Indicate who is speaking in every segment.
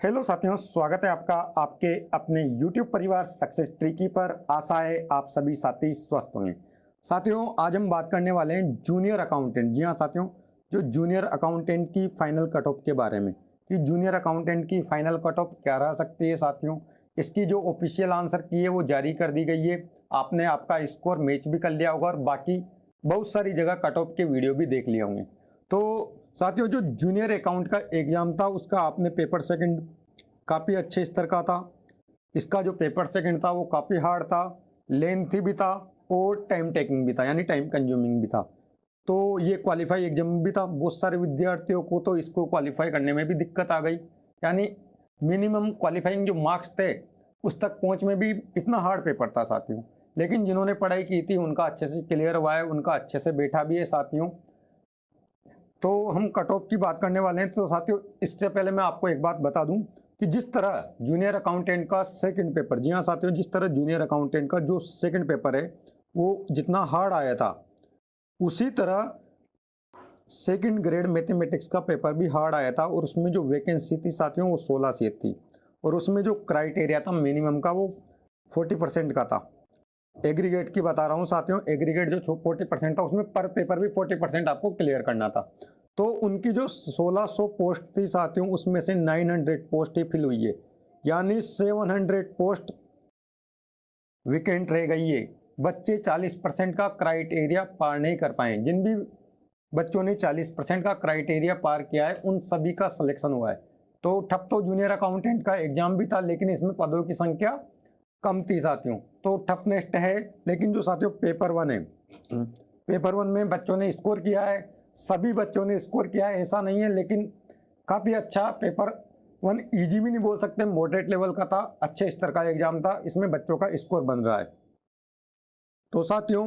Speaker 1: Hello साथियों, स्वागत है आपका आपके अपने YouTube परिवार सक्सेस ट्रिकी पर। आशा है आप सभी साथी स्वस्थ होंगे। साथियों, आज हम बात करने वाले हैं जूनियर अकाउंटेंट। जी हाँ साथियों, जो जूनियर अकाउंटेंट की फाइनल कट ऑफ के बारे में कि जूनियर अकाउंटेंट की फाइनल कट ऑफ क्या रह सकती है। साथियों, इसकी जो ऑफिशियल आंसर की है वो जारी कर दी गई है। आपने आपका स्कोर मैच भी कर लिया होगा और बाकी बहुत सारी जगह कट ऑफ के वीडियो भी देख लिए होंगे। तो साथियों, जो जूनियर अकाउंट का एग्जाम था उसका आपने पेपर सेकंड काफ़ी अच्छे स्तर का था। इसका जो पेपर सेकंड था वो काफ़ी हार्ड था, लेंथी भी था और टाइम टेकिंग भी था, यानी टाइम कंज्यूमिंग भी था। तो ये क्वालिफाई एग्जाम भी था। बहुत सारे विद्यार्थियों को तो इसको क्वालिफाई करने में भी दिक्कत आ गई, यानी मिनिमम क्वालिफाइंग जो मार्क्स थे उस तक पहुंच में भी इतना हार्ड पेपर था साथियों। लेकिन जिन्होंने पढ़ाई की थी उनका अच्छे से क्लियर हुआ है, उनका अच्छे से बैठा भी है साथियों। तो हम कट ऑफ की बात करने वाले हैं। तो साथियों, इससे पहले मैं आपको एक बात बता दूं कि जिस तरह जूनियर अकाउंटेंट का सेकंड पेपर, जी हाँ साथियों, जिस तरह जूनियर अकाउंटेंट का जो सेकंड पेपर है वो जितना हार्ड आया था, उसी तरह सेकंड ग्रेड मैथमेटिक्स का पेपर भी हार्ड आया था। और उसमें जो वैकेंसी थी साथियों वो 16 सीट थी और उसमें जो क्राइटेरिया था मिनिमम का वो 40% का था। एग्रीगेट की बता रहा हूँ साथियों, एग्रीगेट जो 40% था उसमें पर पेपर भी 40% आपको क्लियर करना था। तो उनकी जो 1600 पोस्ट थी साथियों उसमें से 900 पोस्ट ही फिल हुई है, यानी 700 पोस्ट विकेंट रह गई है। बच्चे 40% का क्राइटेरिया पार नहीं कर पाए। जिन भी बच्चों ने 40% का क्राइटेरिया पार किया है उन सभी का सिलेक्शन हुआ है। तो ठप तो जूनियर अकाउंटेंट का एग्जाम भी था, लेकिन इसमें पदों की संख्या कम थी साथियों, तो टफनेस्ट है। लेकिन जो साथियों पेपर वन है, पेपर वन में बच्चों ने स्कोर किया है, सभी बच्चों ने स्कोर किया है, ऐसा नहीं है, लेकिन काफ़ी अच्छा पेपर वन, इजी भी नहीं बोल सकते, मॉडरेट लेवल का था, अच्छे स्तर का एग्जाम था। इसमें बच्चों का स्कोर बन रहा है। तो साथियों,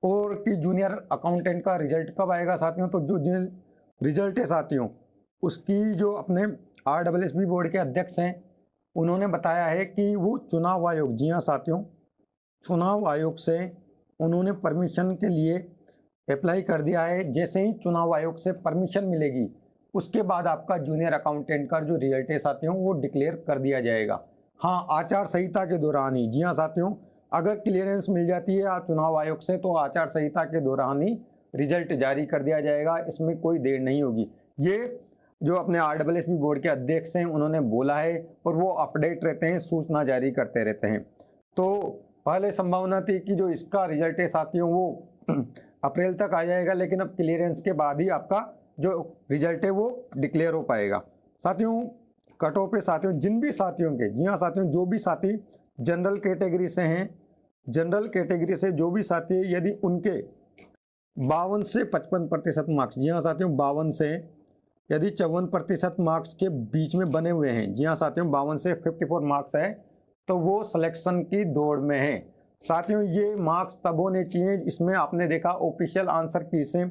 Speaker 1: और कि जूनियर अकाउंटेंट का रिजल्ट कब आएगा साथियों, तो जो रिजल्ट है साथियों उसकी जो अपने RSSB बोर्ड के अध्यक्ष हैं उन्होंने बताया है कि वो चुनाव आयोग, जी हाँ साथियों, चुनाव आयोग से उन्होंने परमिशन के लिए अप्लाई कर दिया है। जैसे ही चुनाव आयोग से परमिशन मिलेगी उसके बाद आपका जूनियर अकाउंटेंट का जो रिजल्ट है साथियों वो डिक्लेयर कर दिया जाएगा। हाँ, आचार संहिता के दौरान ही। जी हाँ साथियों, अगर क्लियरेंस मिल जाती है चुनाव आयोग से तो आचार संहिता के दौरान ही रिजल्ट जारी कर दिया जाएगा, इसमें कोई देर नहीं होगी। ये जो अपने RSSB बोर्ड के अध्यक्ष हैं उन्होंने बोला है और वो अपडेट रहते हैं, सूचना जारी करते रहते हैं। तो पहले संभावना थी कि जो इसका रिजल्ट है साथियों वो अप्रैल तक आ जाएगा, लेकिन अब क्लियरेंस के बाद ही आपका जो रिजल्ट है वो डिक्लेयर हो पाएगा। साथियों, कट ऑफ पे साथियों जिन भी साथियों के, जी हाँ साथियों, जो भी साथी जनरल कैटेगरी से हैं, जनरल कैटेगरी से जो भी साथी यदि उनके 52 से 55% मार्क्स, जी हाँ साथियों 52 से यदि 54% मार्क्स के बीच में बने हुए हैं, जी हाँ साथियों 52 से 54 मार्क्स है, तो वो सिलेक्शन की दौड़ में है। साथियों, ये मार्क्स तब होने चाहिए, इसमें आपने देखा ऑफिशियल आंसर की से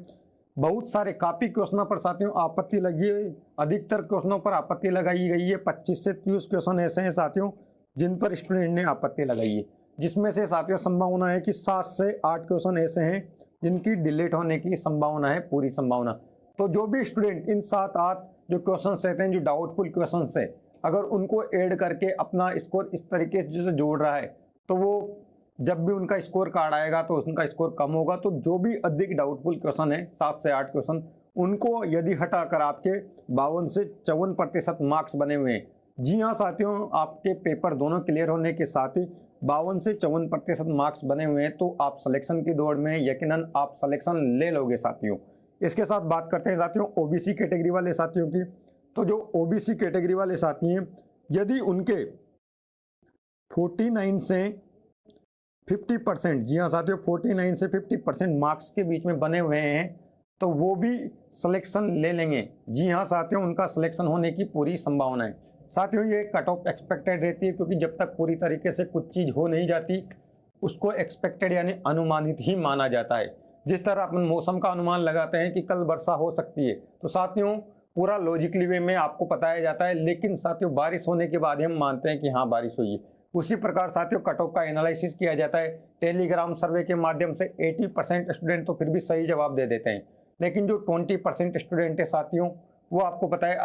Speaker 1: बहुत सारे काफ़ी क्वेश्चनों पर साथियों आपत्ति लगी है, अधिकतर क्वेश्चनों पर आपत्ति लगाई गई है। 25 से 30 क्वेश्चन ऐसे हैं साथियों जिन पर स्टूडेंट ने आपत्ति लगाई है, जिसमें से साथियों संभावना है कि 7 से 8 क्वेश्चन ऐसे हैं जिनकी डिलीट होने की संभावना है, पूरी संभावना। तो जो भी स्टूडेंट इन 7-8 जो क्वेश्चन रहते हैं, जो डाउटफुल क्वेश्चन है, अगर उनको ऐड करके अपना स्कोर इस तरीके से जोड़ रहा है तो वो जब भी उनका स्कोर कार्ड आएगा तो उनका स्कोर कम होगा। तो जो भी अधिक डाउटफुल क्वेश्चन है 7 से 8 क्वेश्चन, उनको यदि हटाकर आपके 52 से 54% मार्क्स बने हुए हैं, जी हाँ साथियों, आपके पेपर दोनों क्लियर होने के साथ ही 52 से 54% मार्क्स बने हुए हैं, तो आप सिलेक्शन की दौड़ में यकीनन आप सिलेक्शन ले लोगे साथियों। इसके साथ बात करते हैं साथियों ओबीसी कैटेगरी वाले साथियों की। तो जो ओबीसी कैटेगरी वाले साथी हैं, यदि उनके 49 से 50%, जी हाँ साथियों 49 से 50% मार्क्स के बीच में बने हुए हैं, तो वो भी सिलेक्शन ले लेंगे। जी हाँ साथियों, उनका सिलेक्शन होने की पूरी संभावना है। साथियों, ये कट ऑफ एक्सपेक्टेड रहती है, क्योंकि जब तक पूरी तरीके से कुछ चीज़ हो नहीं जाती उसको एक्सपेक्टेड यानी अनुमानित ही माना जाता है। जिस तरह अपन मौसम का अनुमान लगाते हैं कि कल वर्षा हो सकती है, तो साथियों पूरा लॉजिकली वे में आपको बताया जाता है, लेकिन साथियों बारिश होने के बाद हम मानते हैं कि हाँ बारिश हुई है। उसी प्रकार साथियों कट ऑफ का एनालिसिस किया जाता है टेलीग्राम सर्वे के माध्यम से। 80% स्टूडेंट तो फिर भी सही जवाब दे देते हैं, लेकिन जो 20% स्टूडेंट है साथियों, वो आपको पता है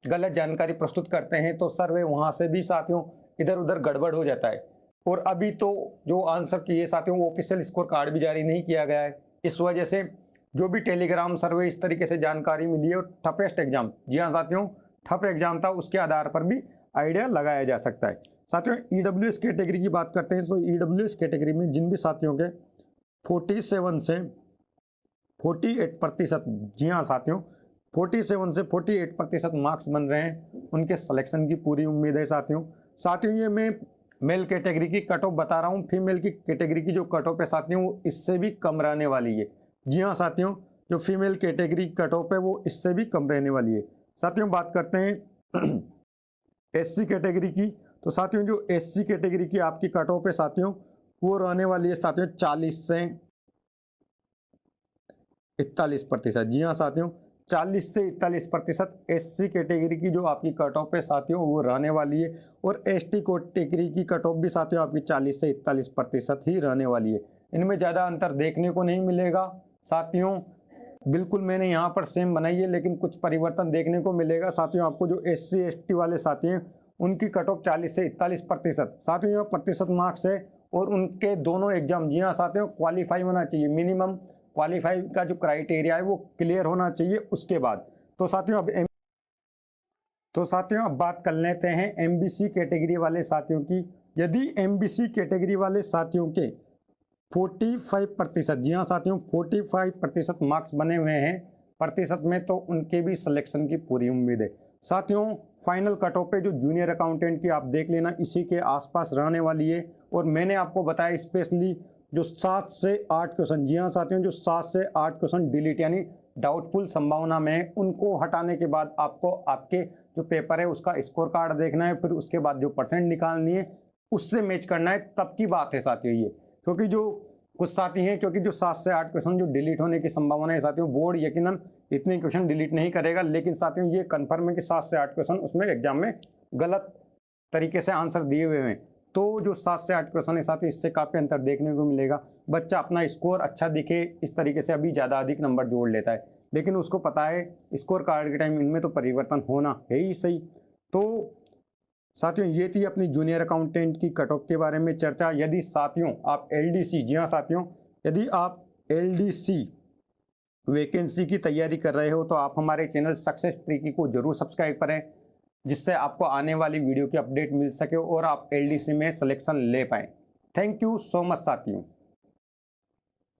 Speaker 1: गलत जानकारी प्रस्तुत करते हैं तो सर्वे वहाँ से भी साथियों इधर उधर गड़बड़ हो जाता है। और अभी तो जो आंसर किए साथियों वो ऑफिशियल स्कोर कार्ड भी जारी नहीं किया गया है। इस वजह से जो भी टेलीग्राम सर्वे इस तरीके से जानकारी मिली है और ठपेस्ट एग्जाम, जी हाँ साथियों ठप एग्जाम था, उसके आधार पर भी आइडिया लगाया जा सकता है। साथियों ईडब्ल्यूएस कैटेगरी की बात करते हैं तो ईडब्ल्यूएस कैटेगरी में जिन भी साथियों के 47 से 48%, जी हाँ साथियों 47 से 48% मार्क्स बन रहे हैं, उनके सिलेक्शन की पूरी उम्मीद है साथियों। साथियों ये मैं मेल कैटेगरी की कट ऑफ बता रहा हूँ, फीमेल की कैटेगरी की जो कट ऑफ है साथियों वो इससे भी कम रहने वाली है। जी हाँ साथियों जो फीमेल कैटेगरी कट ऑफ है वो इससे भी कम रहने वाली है। साथियों बात करते हैं एससी कैटेगरी की, तो साथियों जो एससी कैटेगरी की आपकी कट ऑफ है साथियों वो रहने वाली है साथियों 40 से 41%। जी हाँ साथियों 40 से 41% एससी कैटेगरी की जो आपकी कट ऑफ है साथियों वो रहने वाली है। और एसटी कैटेगरी की कट ऑफ भी साथियों आपकी 40 से 41% ही रहने वाली है। इनमें ज़्यादा अंतर देखने को नहीं मिलेगा साथियों। बिल्कुल मैंने यहाँ पर सेम बनाई है लेकिन कुछ परिवर्तन देखने को मिलेगा साथियों। आपको जो एससी एसटी वाले साथी हैं उनकी कट ऑफ 40 से 41%, साथियों यह प्रतिशत मार्क्स है और उनके दोनों एग्जाम, जी हाँ साथियों क्वालिफाई होना चाहिए, मिनिमम क्वालिफाई का जो क्राइटेरिया है वो क्लियर होना चाहिए उसके बाद। तो साथियों अब बात कर लेते हैं एमबीसी कैटेगरी वाले साथियों की। यदि एमबीसी कैटेगरी वाले साथियों के 45%, जी हाँ साथियों 45% मार्क्स बने हुए हैं प्रतिशत में, तो उनके भी सिलेक्शन की पूरी उम्मीद है साथियों। फाइनल कट ऑफ पे जो जूनियर अकाउंटेंट की आप देख लेना इसी के आसपास रहने वाली है। और मैंने आपको बताया स्पेशली जो 7 से 8 क्वेश्चन, जी हाँ साथियों जो 7 से 8 क्वेश्चन डिलीट यानी डाउटफुल संभावना में है, उनको हटाने के बाद आपको आपके जो पेपर है उसका स्कोर कार्ड देखना है, फिर उसके बाद जो परसेंट निकालनी है उससे मैच करना है, तब की बात है साथियों ये। क्योंकि जो कुछ साथी हैं, क्योंकि जो 7 से 8 क्वेश्चन जो डिलीट होने की संभावना है साथियों, बोर्ड यकीनन इतने क्वेश्चन डिलीट नहीं करेगा, लेकिन साथियों ये कंफर्म है कि 7 से 8 क्वेश्चन उसमें एग्जाम में गलत तरीके से आंसर दिए हुए हैं। तो जो 7 से 8 क्वेश्चन है साथियों इससे काफ़ी अंतर देखने को मिलेगा। बच्चा अपना स्कोर अच्छा दिखे इस तरीके से अभी ज़्यादा अधिक नंबर जोड़ लेता है, लेकिन उसको पता है स्कोर कार्ड के टाइम इनमें तो परिवर्तन होना है ही सही। तो साथियों ये थी अपनी जूनियर अकाउंटेंट की कट ऑफ के बारे में चर्चा। यदि साथियों आप एलडीसी, जी हाँ साथियों यदि आप एलडीसी वैकेंसी की तैयारी कर रहे हो तो आप हमारे चैनल सक्सेस ट्रिकी को जरूर सब्सक्राइब करें, जिससे आपको आने वाली वीडियो की अपडेट मिल सके और आप एलडीसी में सिलेक्शन ले पाएँ। थैंक यू सो मच साथियों।